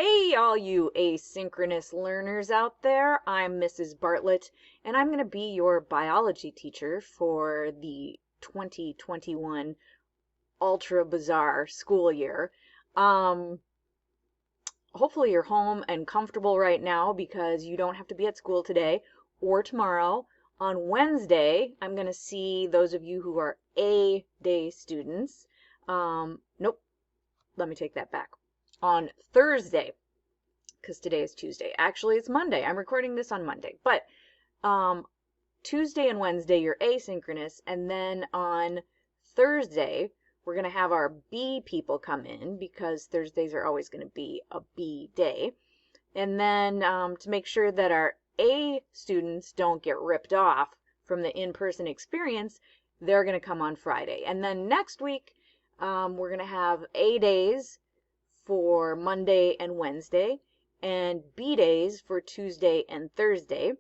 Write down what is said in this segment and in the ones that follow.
Hey, all you asynchronous learners out there. I'm Mrs. Bartlett, and I'm going to be your biology teacher for the 2021 ultra bizarre school year. Hopefully you're home and comfortable right now because you don't have to be at school today or tomorrow. On Wednesday, I'm going to see those of you who are A-day students. Nope, let me take that back. On Thursday, because today is Tuesday. Actually, it's Monday. I'm recording this on Monday. But Tuesday and Wednesday, you're asynchronous. And then on Thursday, we're going to have our B people come in because Thursdays are always going to be a B day. And then to make sure that our A students don't get ripped off from the in-person experience, they're going to come on Friday. And then next week, we're going to have A days for Monday and Wednesday, and B days for Tuesday and Thursday.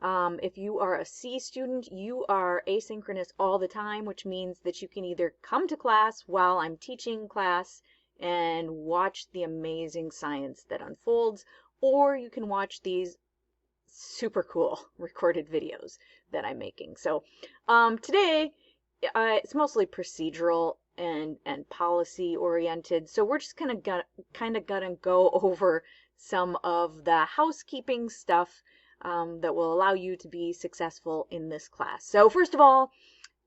If you are a C student, you are asynchronous all the time, which means that you can either come to class while I'm teaching class and watch the amazing science that unfolds, or you can watch these super cool recorded videos that I'm making. So today, it's mostly procedural and policy oriented. So we're just kind of gonna go over some of the housekeeping stuff that will allow you to be successful in this class. So first of all,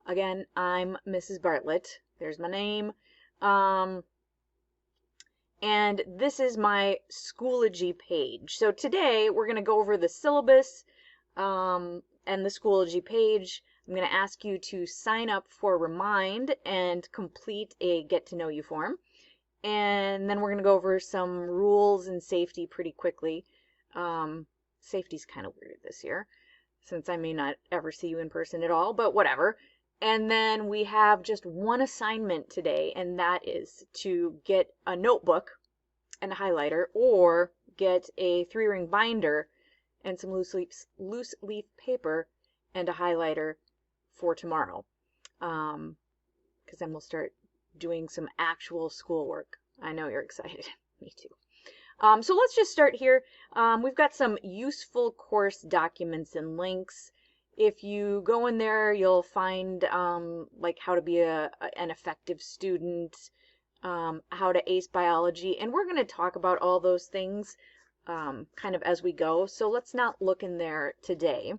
again, I'm Mrs. Bartlett. There's my name. And this is my Schoology page. So today we're going to go over the syllabus and the Schoology page. I'm going to ask you to sign up for Remind and complete a Get to Know You form. And then we're going to go over some rules and safety pretty quickly. Safety's kind of weird this year, since I may not ever see you in person at all, but whatever. And then we have just one assignment today, and that is to get a notebook and a highlighter, or get a 3-ring binder and some loose leaf paper and a highlighter for tomorrow. Because then we'll start doing some actual schoolwork. I know you're excited. Me too. So let's just start here. We've got some useful course documents and links. If you go in there, you'll find like how to be an effective student, how to ace biology, and we're going to talk about all those things kind of as we go. So let's not look in there today.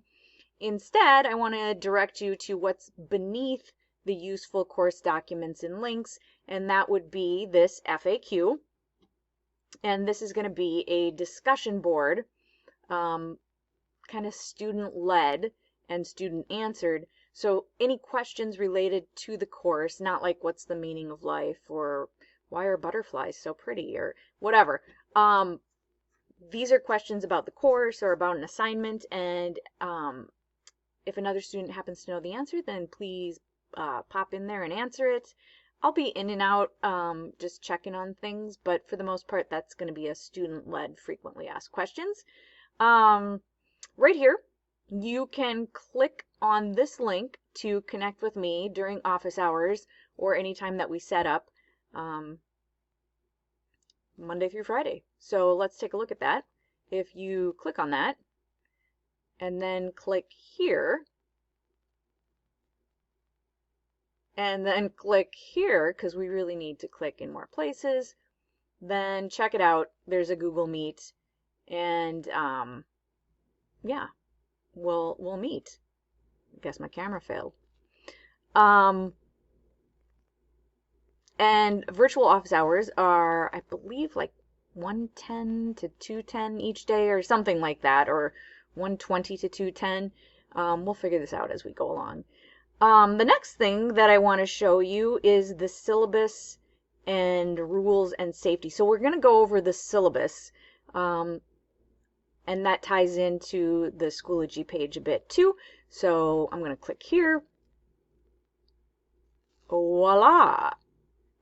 Instead, I want to direct you to what's beneath the useful course documents and links, and that would be this FAQ. And this is going to be a discussion board, kind of student-led and student-answered. So any questions related to the course, not like what's the meaning of life or why are butterflies so pretty or whatever. These are questions about the course or about an assignment, and if another student happens to know the answer, then please pop in there and answer it. I'll be in and out just checking on things, but for the most part, that's going to be a student-led frequently asked questions. Right here, you can click on this link to connect with me during office hours or anytime that we set up Monday through Friday. So let's take a look at that. If you click on that and then click here, and then click here, because we really need to click in more places, then check it out. There's a Google Meet, and yeah, we'll meet. I guess my camera failed. And virtual office hours are, I believe, like 1:10 to 2:10 each day, or something like that, or 1:20 to 2:10. We'll figure this out as we go along. The next thing that I want to show you is the syllabus and rules and safety. So we're going to go over the syllabus, and that ties into the Schoology page a bit too. So I'm going to click here. Voila!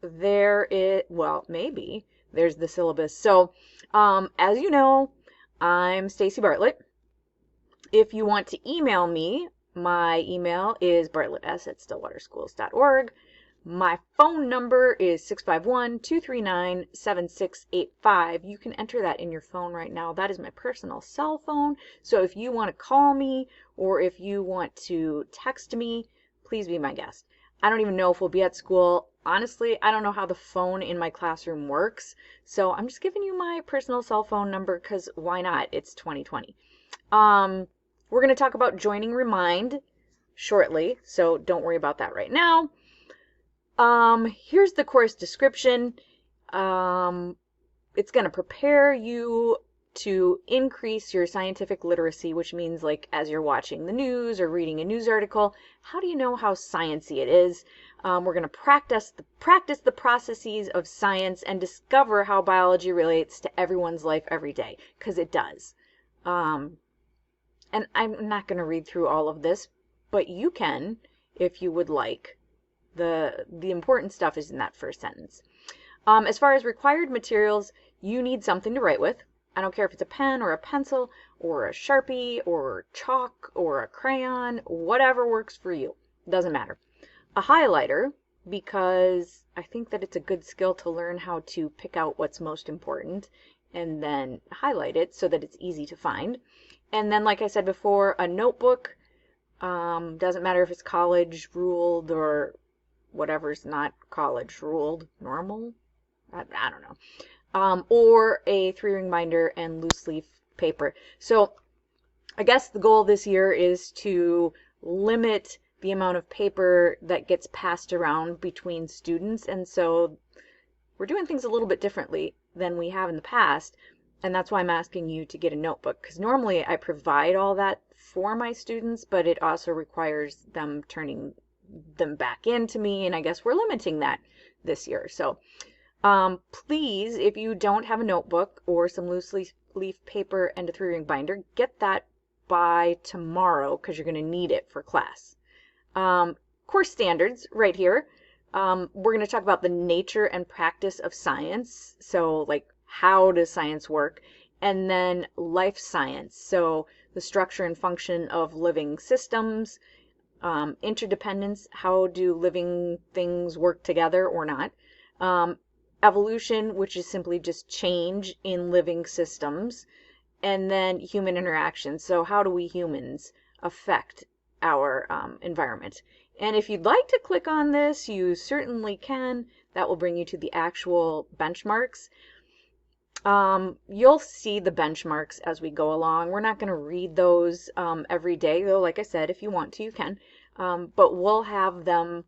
There it, well, maybe there's the syllabus. So as you know, I'm Stacy Bartlett. If you want to email me, my email is bartletts@stillwaterschools.org. My phone number is 651-239-7685. You can enter that in your phone right now. That is my personal cell phone. So if you want to call me or if you want to text me, please be my guest. I don't even know if we'll be at school. Honestly, I don't know how the phone in my classroom works. So I'm just giving you my personal cell phone number because why not? It's 2020. We're going to talk about joining Remind shortly, so don't worry about that right now. Here's the course description. It's going to prepare you to increase your scientific literacy, which means like as you're watching the news or reading a news article, how do you know how sciencey it is? We're going to practice the processes of science and discover how biology relates to everyone's life every day, because it does. And I'm not going to read through all of this, but you can if you would like. The important stuff is in that first sentence. As far as required materials, you need something to write with. I don't care if it's a pen or a pencil or a Sharpie or chalk or a crayon, whatever works for you. Doesn't matter. A highlighter, because I think that it's a good skill to learn how to pick out what's most important and then highlight it so that it's easy to find. And then, like I said before, a notebook. Doesn't matter if it's college ruled or whatever's not college ruled, normal, I don't know, or a 3-ring binder and loose leaf paper. So I guess the goal this year is to limit the amount of paper that gets passed around between students, and so we're doing things a little bit differently than we have in the past, and that's why I'm asking you to get a notebook, because normally I provide all that for my students, but it also requires them turning them back into me, and I guess we're limiting that this year. So please, if you don't have a notebook or some loose leaf paper and a 3-ring binder, get that by tomorrow because you're going to need it for class. Course standards right here. We're going to talk about the nature and practice of science, so like how does science work, and then life science, so the structure and function of living systems, interdependence, how do living things work together or not, evolution, which is simply just change in living systems, and then human interaction, so how do we humans affect our environment. And if you'd like to click on this, you certainly can. That will bring you to the actual benchmarks. You'll see the benchmarks as we go along. We're not going to read those every day, though, like I said, if you want to, you can. But we'll have them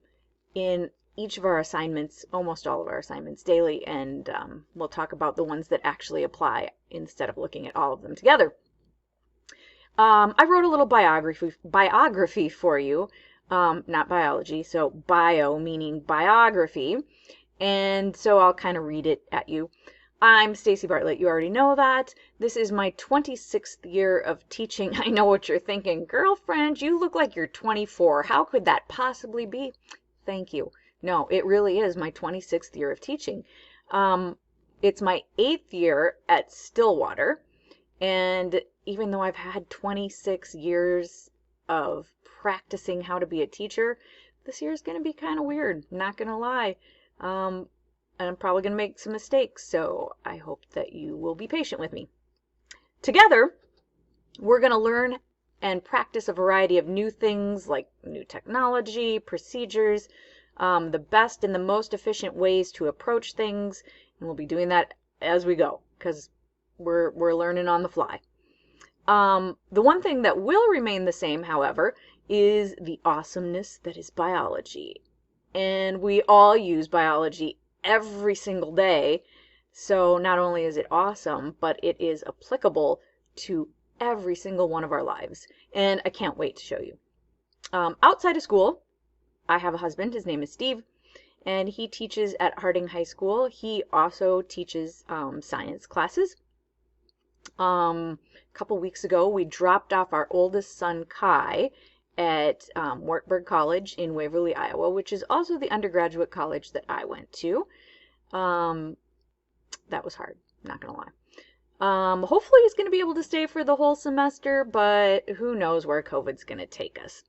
in each of our assignments, almost all of our assignments daily, and we'll talk about the ones that actually apply instead of looking at all of them together. I wrote a little biography for you, not biology, so bio meaning biography, and so I'll kind of read it at you. I'm Stacy Bartlett, you already know that. This is my 26th year of teaching. I know what you're thinking, girlfriend, you look like you're 24. How could that possibly be? Thank you. No, it really is my 26th year of teaching. It's my 8th year at Stillwater, and even though I've had 26 years of practicing how to be a teacher, this year is going to be kind of weird, not going to lie. And I'm probably going to make some mistakes, so I hope that you will be patient with me. Together, we're going to learn and practice a variety of new things like new technology, procedures, the best and the most efficient ways to approach things, and we'll be doing that as we go because we're learning on the fly. The one thing that will remain the same, however, is the awesomeness that is biology. And we all use biology every single day, so not only is it awesome, but it is applicable to every single one of our lives, and I can't wait to show you. Outside of school, I have a husband. His name is Steve, and he teaches at Harding High School. He also teaches science classes. A couple weeks ago, we dropped off our oldest son, Kai, at Wartburg College in Waverly, Iowa, which is also the undergraduate college that I went to. That was hard, not gonna lie. Hopefully he's gonna be able to stay for the whole semester, but who knows where COVID's gonna take us.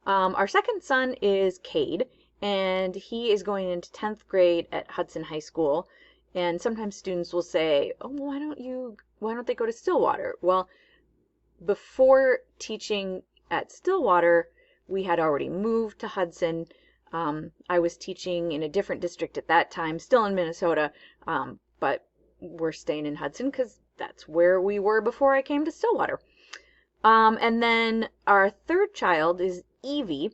Our second son is Cade, and he is going into 10th grade at Hudson High School. And sometimes students will say, oh, why don't they go to Stillwater? Well, before teaching at Stillwater, we had already moved to Hudson. I was teaching in a different district at that time, still in Minnesota, but we're staying in Hudson because that's where we were before I came to Stillwater. And then our third child is Evie,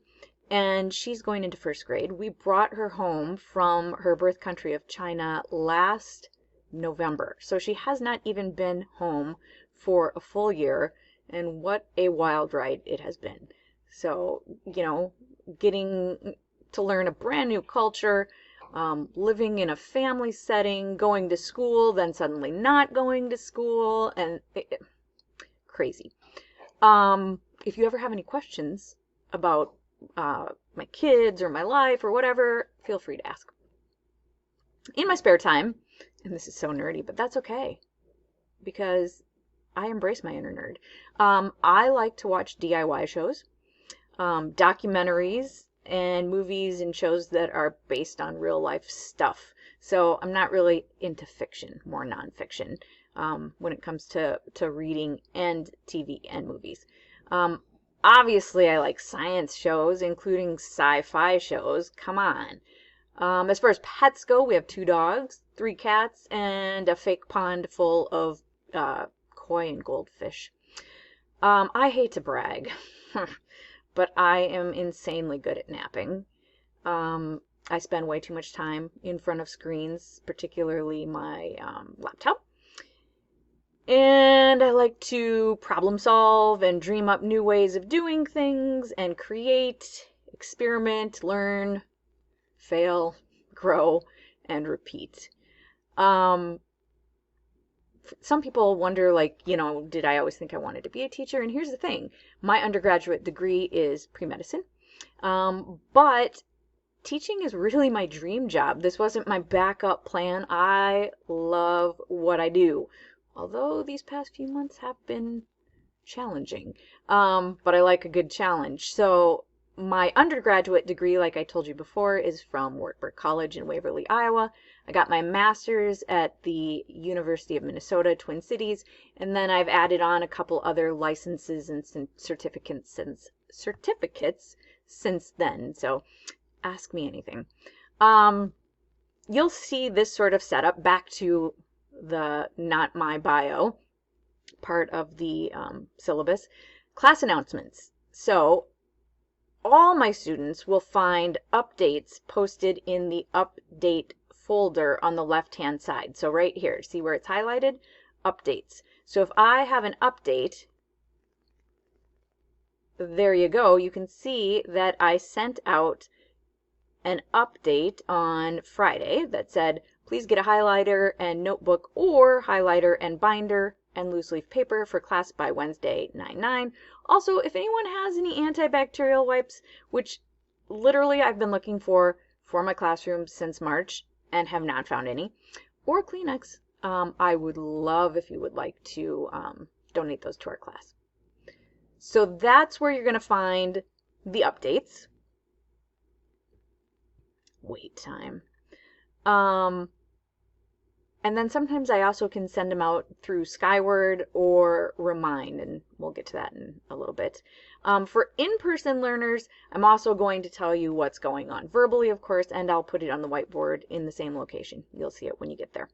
and she's going into 1st grade. We brought her home from her birth country of China last November. So she has not even been home for a full year, and what a wild ride it has been. So, getting to learn a brand new culture, living in a family setting, going to school, then suddenly not going to school, and crazy. If you ever have any questions about my kids or my life or whatever, feel free to ask. In my spare time, and this is so nerdy, but that's okay, because I embrace my inner nerd. I like to watch DIY shows, documentaries, and movies and shows that are based on real life stuff. So I'm not really into fiction, more nonfiction, when it comes to reading and TV and movies. Obviously, I like science shows, including sci-fi shows. Come on. As far as pets go, we have 2 dogs, 3 cats, and a fake pond full of koi and goldfish. I hate to brag, but I am insanely good at napping. I spend way too much time in front of screens, particularly my laptop. And I like to problem solve and dream up new ways of doing things and create, experiment, learn, fail, grow, and repeat. Some people wonder, did I always think I wanted to be a teacher? And here's the thing. My undergraduate degree is pre-medicine, but teaching is really my dream job. This wasn't my backup plan. I love what I do. Although these past few months have been challenging, but I like a good challenge. So my undergraduate degree, like I told you before, is from Wartburg College in Waverly, Iowa. I got my master's at the University of Minnesota, Twin Cities, and then I've added on a couple other licenses and certificates since then. So ask me anything. You'll see this sort of setup back to the not my bio part of the syllabus. Class announcements. So all my students will find updates posted in the update folder on the left hand side. So right here, see where it's highlighted? Updates. So if I have an update, there you go. You can see that I sent out an update on Friday that said, please get a highlighter and notebook or highlighter and binder and loose leaf paper for class by Wednesday 9/9. Also, if anyone has any antibacterial wipes, which literally I've been looking for my classroom since March and have not found any, or Kleenex, I would love if you would like to donate those to our class. So that's where you're going to find the updates. Wait time. And then sometimes I also can send them out through Skyward or Remind, and we'll get to that in a little bit. For in-person learners, I'm also going to tell you what's going on verbally, of course, and I'll put it on the whiteboard in the same location. You'll see it when you get there.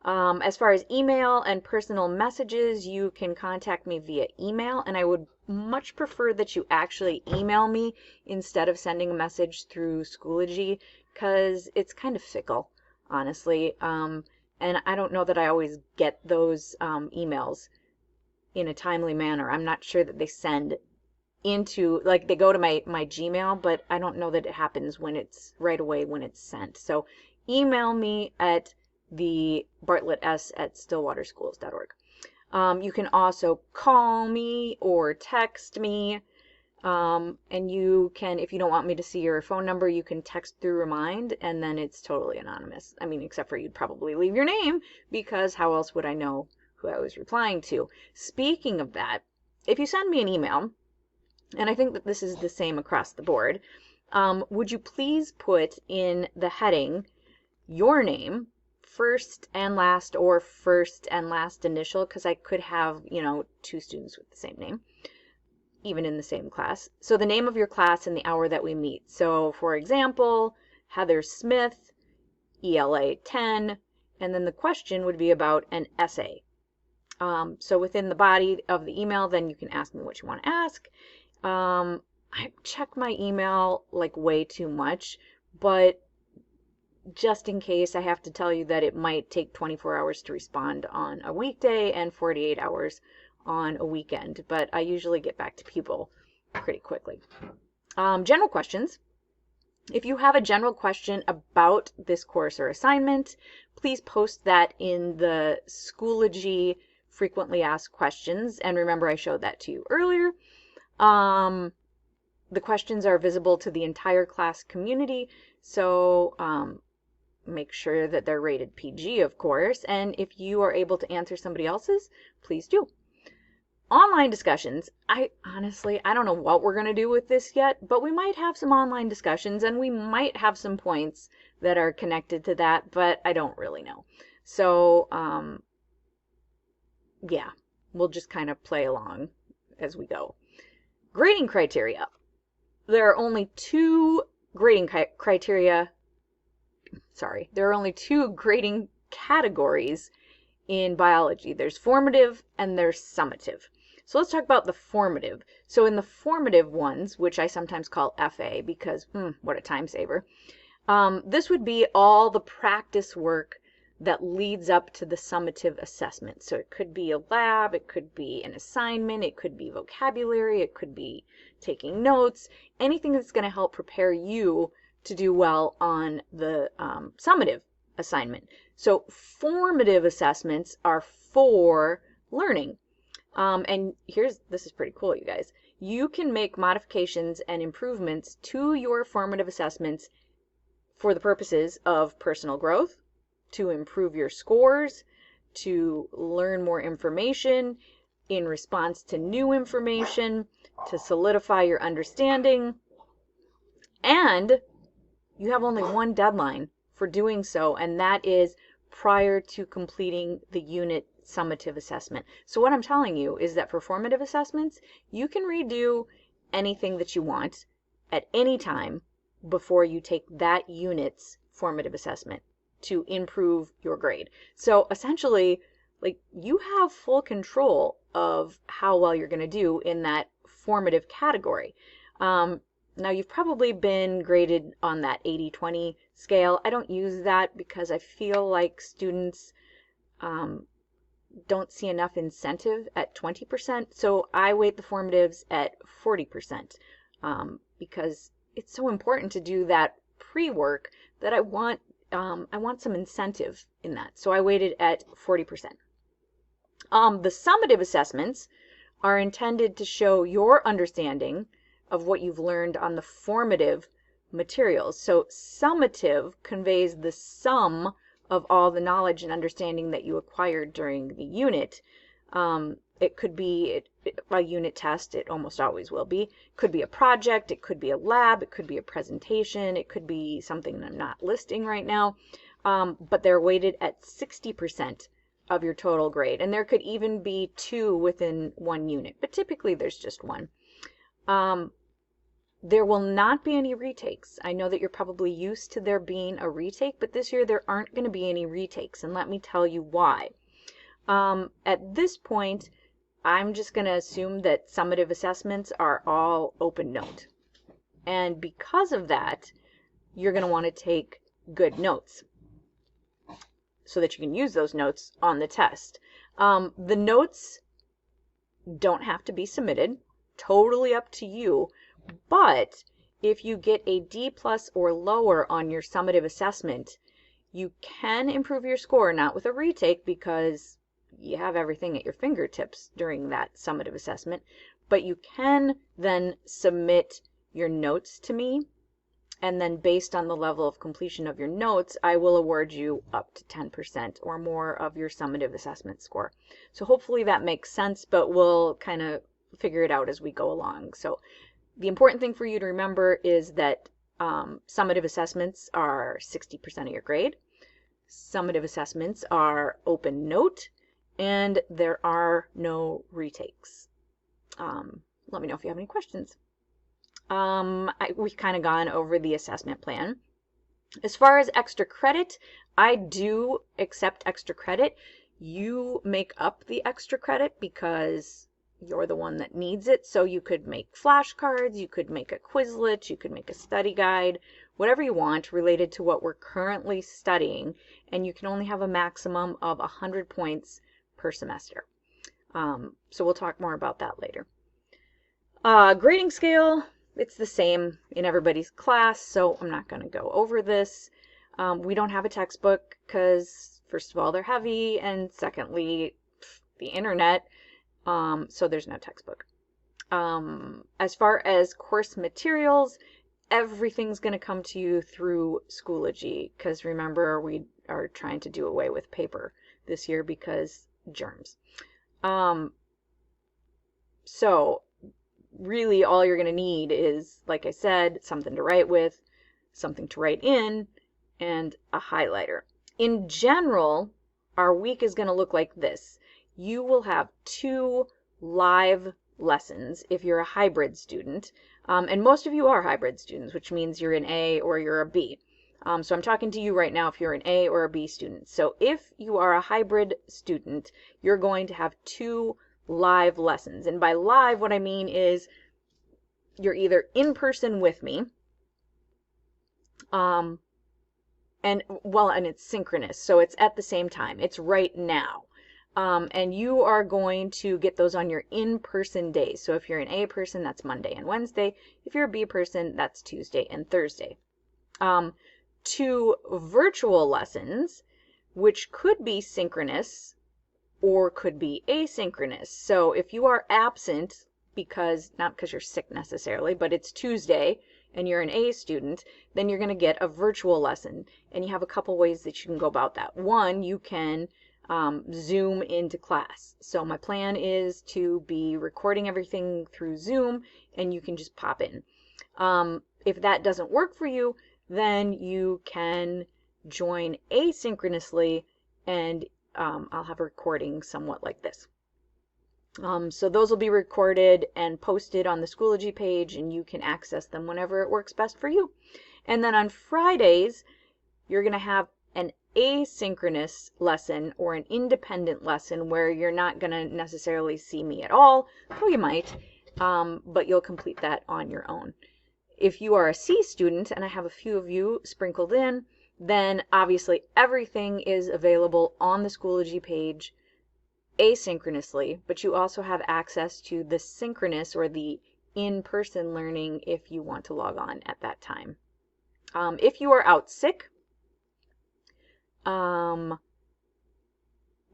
As far as email and personal messages, you can contact me via email, and I would much prefer that you actually email me instead of sending a message through Schoology, because it's kind of fickle, honestly. And I don't know that I always get those emails in a timely manner. I'm not sure that they send into, like, they go to my Gmail, but I don't know that it happens when it's right away when it's sent. So email me at the bartletts@stillwaterschools.org. You can also call me or text me. And you can, if you don't want me to see your phone number, you can text through Remind, and then it's totally anonymous. I mean, except for you'd probably leave your name, because how else would I know who I was replying to? Speaking of that, if you send me an email, and I think that this is the same across the board, would you please put in the heading your name, first and last, or first and last initial, because I could have, you know, two students with the same name, even in the same class. So the name of your class and the hour that we meet. So for example, Heather Smith, ELA 10, and then the question would be about an essay. So within the body of the email, then you can ask me what you want to ask. I check my email like way too much, but just in case, I have to tell you that it might take 24 hours to respond on a weekday and 48 hours on a weekend, but I usually get back to people pretty quickly. General questions. If you have a general question about this course or assignment, please post that in the Schoology frequently asked questions. And remember, I showed that to you earlier. The questions are visible to the entire class community, so make sure that they're rated PG, of course. And if you are able to answer somebody else's, please do. Online discussions. I don't know what we're going to do with this yet, but we might have some online discussions and we might have some points that are connected to that, but I don't really know. So, yeah, we'll just kind of play along as we go. Grading criteria. There are only two grading criteria. Sorry, there are only two grading categories in biology. There's formative and there's summative. So let's talk about the formative. So in the formative ones, which I sometimes call FA because, what a time saver, this would be all the practice work that leads up to the summative assessment. So it could be a lab, it could be an assignment, it could be vocabulary, it could be taking notes, anything that's going to help prepare you to do well on the summative assignment. So formative assessments are for learning. And this is pretty cool, you guys. You can make modifications and improvements to your formative assessments for the purposes of personal growth, to improve your scores, to learn more information in response to new information, to solidify your understanding, and you have only one deadline for doing so, and that is prior to completing the unit summative assessment. So what I'm telling you is that for formative assessments, you can redo anything that you want at any time before you take that unit's formative assessment to improve your grade. So essentially, like, you have full control of how well you're going to do in that formative category. Now, you've probably been graded on that 80-20 scale. I don't use that because I feel like students don't see enough incentive at 20%. So I weight the formatives at 40% because it's so important to do that pre-work that I want some incentive in that. So I weighted at 40%. The summative assessments are intended to show your understanding of what you've learned on the formative materials. So summative conveys the sum of all the knowledge and understanding that you acquired during the unit. It could be a unit test, it almost always will be. It could be a project, it could be a lab, it could be a presentation, it could be something that I'm not listing right now. But they're weighted at 60% of your total grade. And there could even be two within one unit, but typically there's just one. There will not be any retakes. I know that you're probably used to there being a retake, but this year there aren't going to be any retakes, and let me tell you why. At this point, I'm just going to assume that summative assessments are all open note. And because of that, you're going to want to take good notes so that you can use those notes on the test. The notes don't have to be submitted, totally up to you. But if you get a D+ or lower on your summative assessment, you can improve your score, not with a retake because you have everything at your fingertips during that summative assessment, but you can then submit your notes to me, and then based on the level of completion of your notes, I will award you up to 10% or more of your summative assessment score. So hopefully that makes sense, but we'll kind of figure it out as we go along. So the important thing for you to remember is that Summative assessments are 60% of your grade. Summative assessments are open note, and there are no retakes. Let me know if you have any questions. We've kind of gone over the assessment plan. As far as extra credit, I do accept extra credit. You make up the extra credit because you're the one that needs it. So you could make flashcards, you could make a Quizlet, you could make a study guide, whatever you want related to what we're currently studying. And you can only have a maximum of 100 points per semester. So we'll talk more about that later. Grading scale, it's the same in everybody's class, so I'm not going to go over this. We don't have a textbook because, first of all, they're heavy, and secondly, the internet, so there's no textbook. As far as course materials, everything's going to come to you through Schoology, because remember, we are trying to do away with paper this year because germs. So really all you're going to need is, like I said, something to write with, something to write in, and a highlighter. In general, our week is going to look like this. You will have 2 live lessons if you're a hybrid student, and most of you are hybrid students, which means you're an A or you're a B. So I'm talking to you right now if you're an A or a B student. So if you are a hybrid student, you're going to have 2 live lessons. And by live, what I mean is you're either in person with me, and it's synchronous, so it's at the same time. It's right now. And you are going to get those on your in-person days. So if you're an A person, that's Monday and Wednesday. If you're a B person, that's Tuesday and Thursday. 2 virtual lessons, which could be synchronous or could be asynchronous. So if you are absent not because you're sick necessarily, but it's Tuesday and you're an A student, then you're going to get a virtual lesson. And you have a couple ways that you can go about that. One, you can Zoom into class. So my plan is to be recording everything through Zoom, and you can just pop in. If that doesn't work for you, then you can join asynchronously, and I'll have a recording somewhat like this. So those will be recorded and posted on the Schoology page, and you can access them whenever it works best for you. And then on Fridays, you're going to have an asynchronous lesson or an independent lesson where you're not going to necessarily see me at all, though you might, but you'll complete that on your own. If you are a C student, and I have a few of you sprinkled in, then obviously everything is available on the Schoology page asynchronously, but you also have access to the synchronous or the in-person learning if you want to log on at that time. If you are out sick, or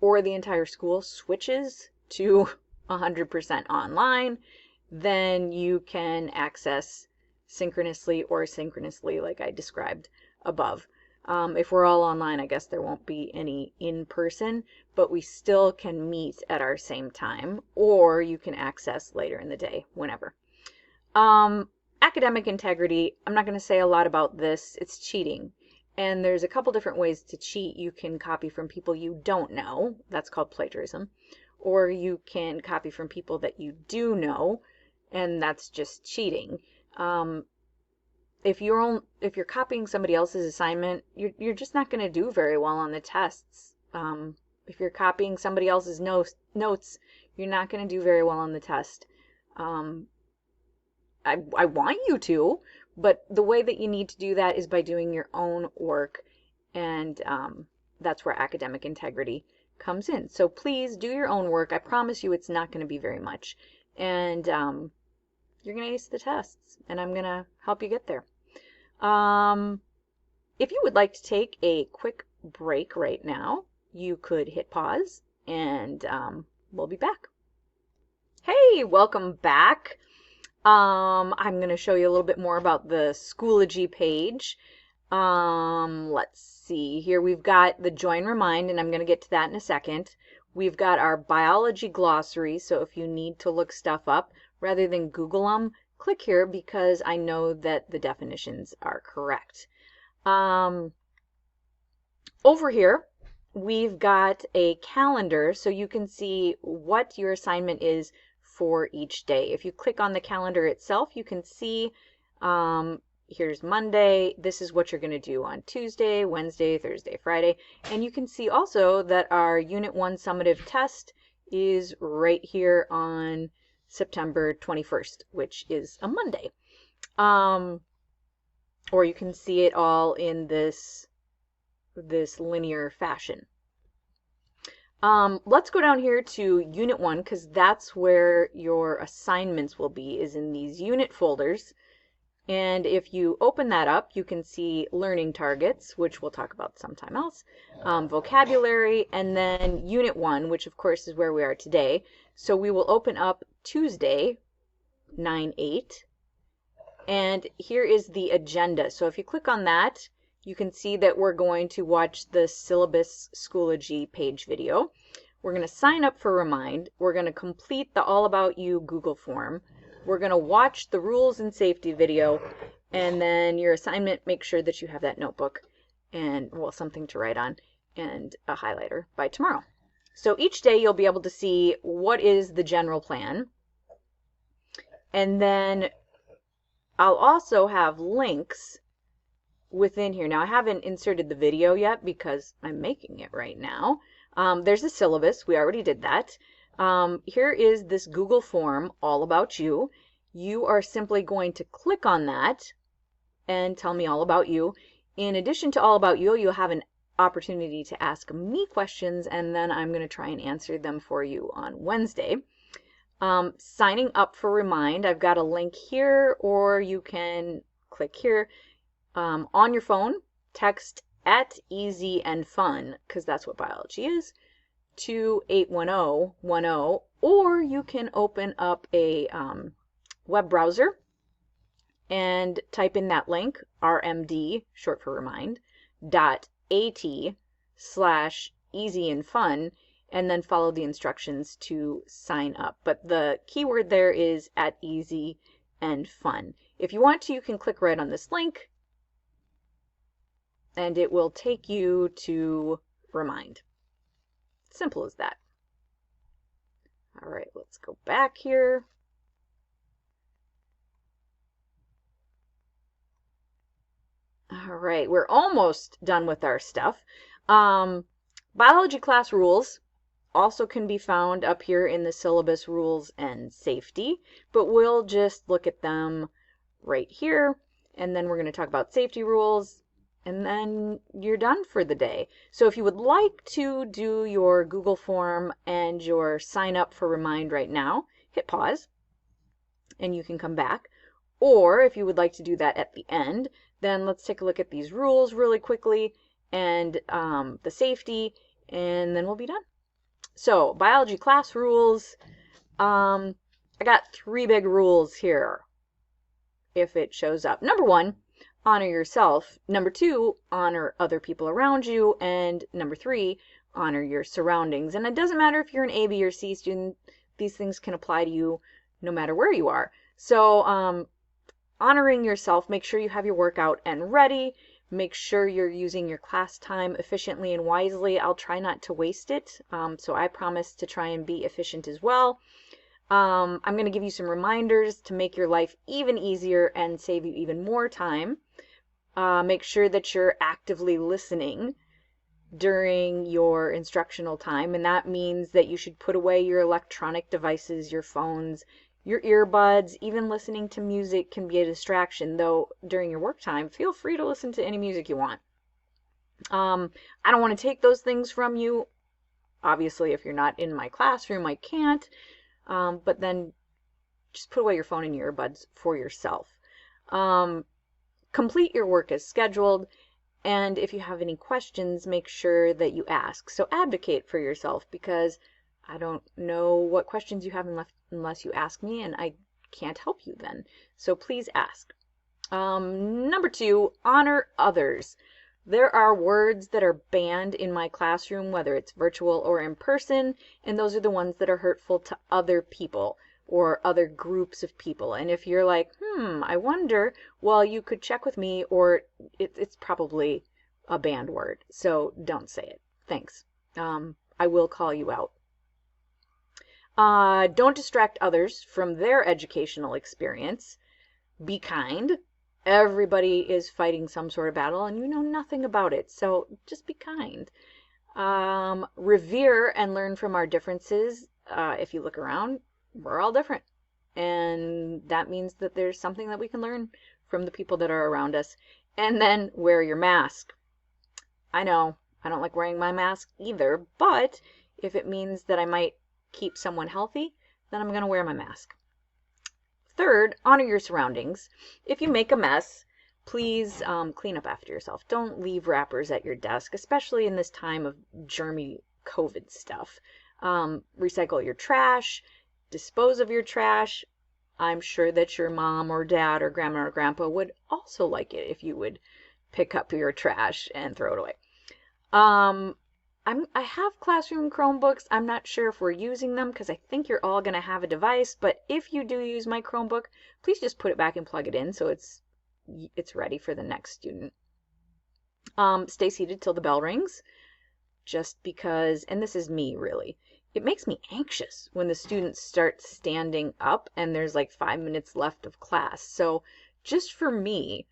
the entire school switches to 100% online, then you can access synchronously or asynchronously like I described above. If we're all online, I guess there won't be any in person, but we still can meet at our same time, or you can access later in the day, whenever. Academic integrity, I'm not going to say a lot about this. It's cheating. And there's a couple different ways to cheat. You can copy from people you don't know. That's called plagiarism. Or you can copy from people that you do know, and that's just cheating. If you're copying somebody else's assignment, you're just not going to do very well on the tests. If you're copying somebody else's notes, you're not going to do very well on the test. I want you to, but the way that you need to do that is by doing your own work, and that's where academic integrity comes in. So please do your own work. I promise you it's not going to be very much, and you're going to ace the tests, and I'm going to help you get there. If you would like to take a quick break right now, you could hit pause, and we'll be back. Hey, welcome back. I'm going to show you a little bit more about the Schoology page. Let's see. Here we've got the Join Remind, and I'm going to get to that in a second. We've got our biology glossary, so if you need to look stuff up, rather than Google them, click here because I know that the definitions are correct. Over here, we've got a calendar so you can see what your assignment is for each day. If you click on the calendar itself, you can see here's Monday, this is what you're going to do on Tuesday, Wednesday, Thursday, Friday, and you can see also that our Unit 1 summative test is right here on September 21st, which is a Monday. Or you can see it all in this linear fashion. Let's go down here to Unit 1 because that's where your assignments will be, is in these unit folders. And if you open that up, you can see learning targets, which we'll talk about sometime else, vocabulary, and then Unit 1, which of course is where we are today. So we will open up Tuesday, 9/8, and here is the agenda. So if you click on that, you can see that we're going to watch the syllabus Schoology page video. We're going to sign up for Remind. We're going to complete the All About You Google form. We're going to watch the rules and safety video, and then your assignment, make sure that you have that notebook and, well, something to write on and a highlighter by tomorrow. So each day you'll be able to see what is the general plan. And then I'll also have links within here. Now I haven't inserted the video yet because I'm making it right now. There's the syllabus. We already did that. Here is this Google form, All About You. You are simply going to click on that and tell me all about you. In addition to all about you, you'll have an opportunity to ask me questions, and then I'm going to try and answer them for you on Wednesday. Signing up for Remind, I've got a link here, or you can click here on your phone, text @easyandfun, because that's what biology is, to 81010, or you can open up a web browser and type in that link, RMD, short for Remind, .at/easyandfun, and then follow the instructions to sign up. But the keyword there is @easyandfun. If you want to, you can click right on this link, and it will take you to Remind. Simple as that. All right, let's go back here. All right, we're almost done with our stuff. Biology class rules also can be found up here in the syllabus rules and safety, but we'll just look at them right here, and then we're going to talk about safety rules, and then you're done for the day. So if you would like to do your Google form and your sign up for Remind right now, hit pause and you can come back. Or if you would like to do that at the end, then let's take a look at these rules really quickly and the safety, and then we'll be done. So biology class rules, I got 3 big rules here if it shows up. Number 1, honor yourself. Number 2, honor other people around you. And number 3, honor your surroundings. And it doesn't matter if you're an A, B, or C student, these things can apply to you no matter where you are. So honoring yourself, make sure you have your workout and ready. Make sure you're using your class time efficiently and wisely. I'll try not to waste it, so I promise to try and be efficient as well. I'm going to give you some reminders to make your life even easier and save you even more time. Make sure that you're actively listening during your instructional time, and that means that you should put away your electronic devices, your phones, your earbuds. Even listening to music can be a distraction, though during your work time, feel free to listen to any music you want. I don't want to take those things from you. Obviously, if you're not in my classroom, I can't. But then just put away your phone and your earbuds for yourself. Complete your work as scheduled. And if you have any questions, make sure that you ask. So advocate for yourself, because I don't know what questions you have unless you ask me, and I can't help you then. So please ask. Number 2, honor others. There are words that are banned in my classroom, whether it's virtual or in person, and those are the ones that are hurtful to other people. or other groups of people. And if you're like, I wonder, well, you could check with me, or it's probably a banned word, so don't say it. Thanks. I will call you out. Don't distract others from their educational experience. Be kind. Everybody is fighting some sort of battle and you know nothing about it, so just be kind. Revere and learn from our differences. If you look around, we're all different. And that means that there's something that we can learn from the people that are around us. And then wear your mask. I know, I don't like wearing my mask either, but if it means that I might keep someone healthy, then I'm going to wear my mask. Third, honor your surroundings. If you make a mess, please clean up after yourself. Don't leave wrappers at your desk, especially in this time of germy COVID stuff. Recycle your trash, dispose of your trash. I'm sure that your mom or dad or grandma or grandpa would also like it if you would pick up your trash and throw it away. I have classroom Chromebooks. I'm not sure if we're using them because I think you're all going to have a device, but if you do use my Chromebook, please just put it back and plug it in so it's ready for the next student. Stay seated till the bell rings, just because, and this is me really, it makes me anxious when the students start standing up and there's like 5 minutes left of class. So just for me,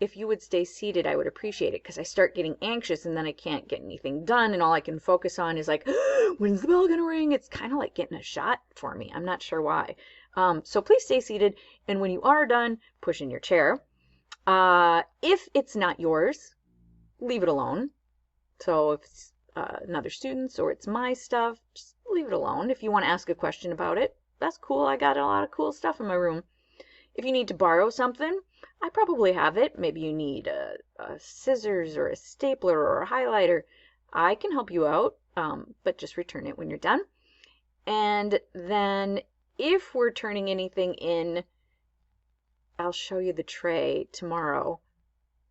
if you would stay seated, I would appreciate it, because I start getting anxious and then I can't get anything done and all I can focus on is like, when's the bell gonna ring? It's kind of like getting a shot for me. I'm not sure why. So please stay seated, and when you are done, push in your chair. If it's not yours, leave it alone. So if it's another student's or it's my stuff, just leave it alone. If you want to ask a question about it, that's cool. I got a lot of cool stuff in my room. If you need to borrow something, I probably have it. Maybe you need a scissors or a stapler or a highlighter. I can help you out, but just return it when you're done. And then if we're turning anything in, I'll show you the tray tomorrow.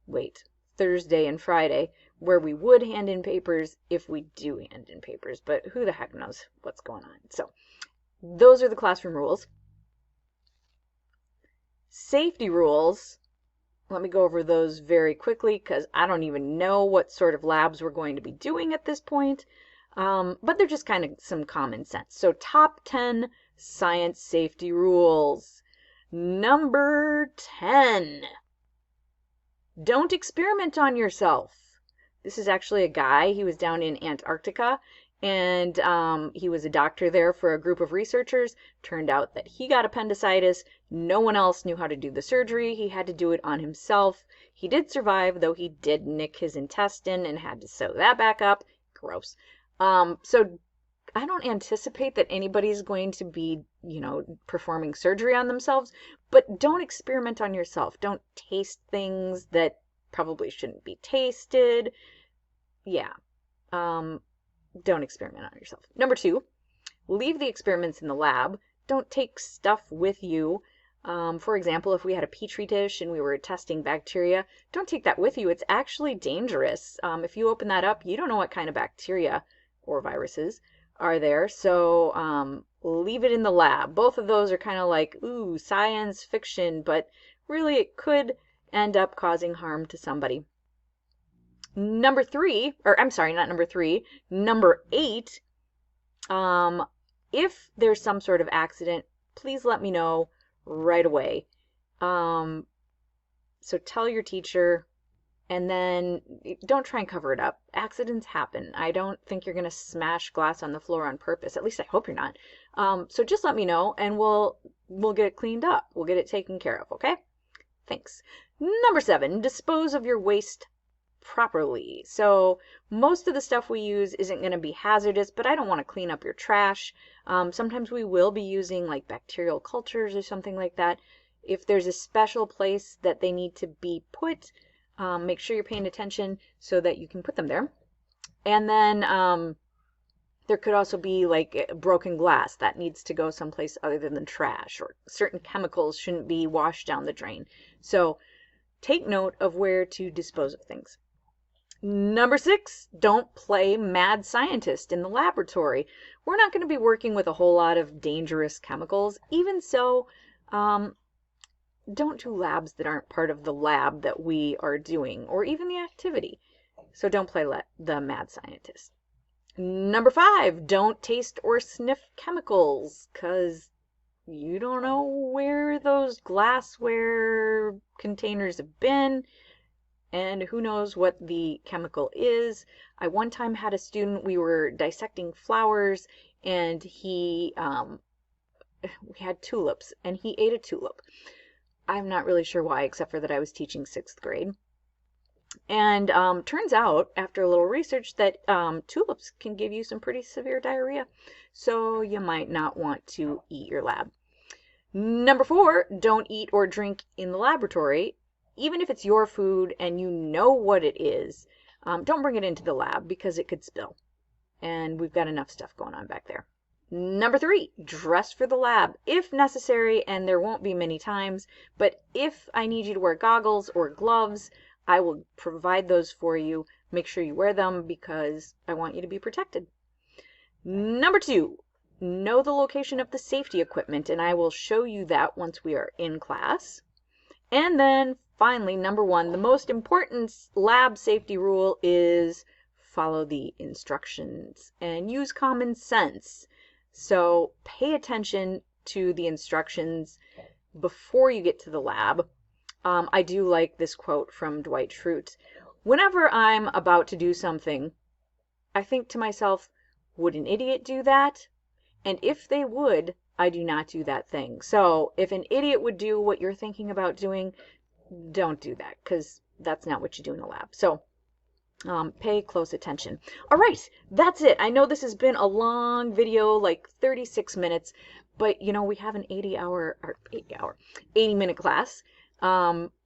Wait, Thursday and Friday, where we would hand in papers if we do hand in papers, but who the heck knows what's going on. So those are the classroom rules. Safety rules, let me go over those very quickly because I don't even know what sort of labs we're going to be doing at this point, but they're just kind of some common sense. So top 10 science safety rules. Number 10, don't experiment on yourself. This is actually a guy, he was down in Antarctica, and he was a doctor there for a group of researchers. Turned out that he got appendicitis. No one else knew how to do the surgery. He had to do it on himself. He did survive, though he did nick his intestine and had to sew that back up. Gross. So I don't anticipate that anybody's going to be, performing surgery on themselves, but don't experiment on yourself. Don't taste things that probably shouldn't be tasted. Yeah. Don't experiment on yourself. Number 2, leave the experiments in the lab. Don't take stuff with you. For example, if we had a petri dish and we were testing bacteria, don't take that with you. It's actually dangerous. If you open that up, you don't know what kind of bacteria or viruses are there. So leave it in the lab. Both of those are kind of like, ooh, science fiction, but really it could end up causing harm to somebody. Number 3, or I'm sorry, not number 3, number 8, if there's some sort of accident, please let me know right away. So tell your teacher, and then don't try and cover it up. Accidents happen. I don't think you're going to smash glass on the floor on purpose. At least I hope you're not. So just let me know, and we'll get it cleaned up. We'll get it taken care of, okay? Thanks. Number 7, dispose of your waste properly. So most of the stuff we use isn't going to be hazardous, but I don't want to clean up your trash. Sometimes we will be using like bacterial cultures or something like that. If there's a special place that they need to be put, make sure you're paying attention so that you can put them there. And then there could also be like broken glass that needs to go someplace other than the trash, or certain chemicals shouldn't be washed down the drain. So take note of where to dispose of things. Number 6, don't play mad scientist in the laboratory. We're not going to be working with a whole lot of dangerous chemicals. Even so, don't do labs that aren't part of the lab that we are doing, or even the activity. So don't play the mad scientist. Number 5, don't taste or sniff chemicals, because you don't know where those glassware containers have been, and who knows what the chemical is. I one time had a student, we were dissecting flowers, and we had tulips, and he ate a tulip. I'm not really sure why, except for that I was teaching 6th grade. And turns out, after a little research, that tulips can give you some pretty severe diarrhea. So you might not want to eat your lab. Number 4, don't eat or drink in the laboratory. Even if it's your food and you know what it is, don't bring it into the lab because it could spill. And we've got enough stuff going on back there. Number 3, dress for the lab if necessary, and there won't be many times, but if I need you to wear goggles or gloves, I will provide those for you. Make sure you wear them because I want you to be protected. Number 2, know the location of the safety equipment, and I will show you that once we are in class. And then finally, number 1, the most important lab safety rule is follow the instructions and use common sense. So pay attention to the instructions before you get to the lab. I do like this quote from Dwight Schrute. Whenever I'm about to do something, I think to myself, would an idiot do that? And if they would, I do not do that thing. So if an idiot would do what you're thinking about doing, don't do that, because that's not what you do in a lab. So pay close attention. All right, that's it. I know this has been a long video, like 36 minutes, but you know, we have an 80-minute class.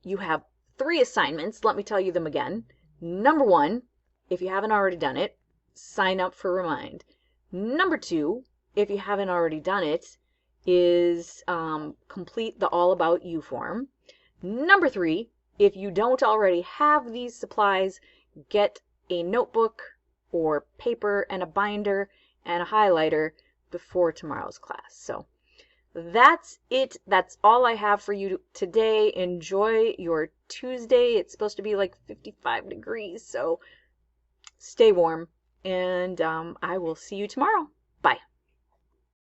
You have 3 assignments. Let me tell you them again. Number 1, if you haven't already done it, sign up for Remind. Number 2, if you haven't already done it, is complete the All About You form. Number 3, if you don't already have these supplies, get a notebook or paper and a binder and a highlighter before tomorrow's class. So that's it. That's all I have for you today. Enjoy your Tuesday. It's supposed to be like 55 degrees, so stay warm, and I will see you tomorrow. Bye.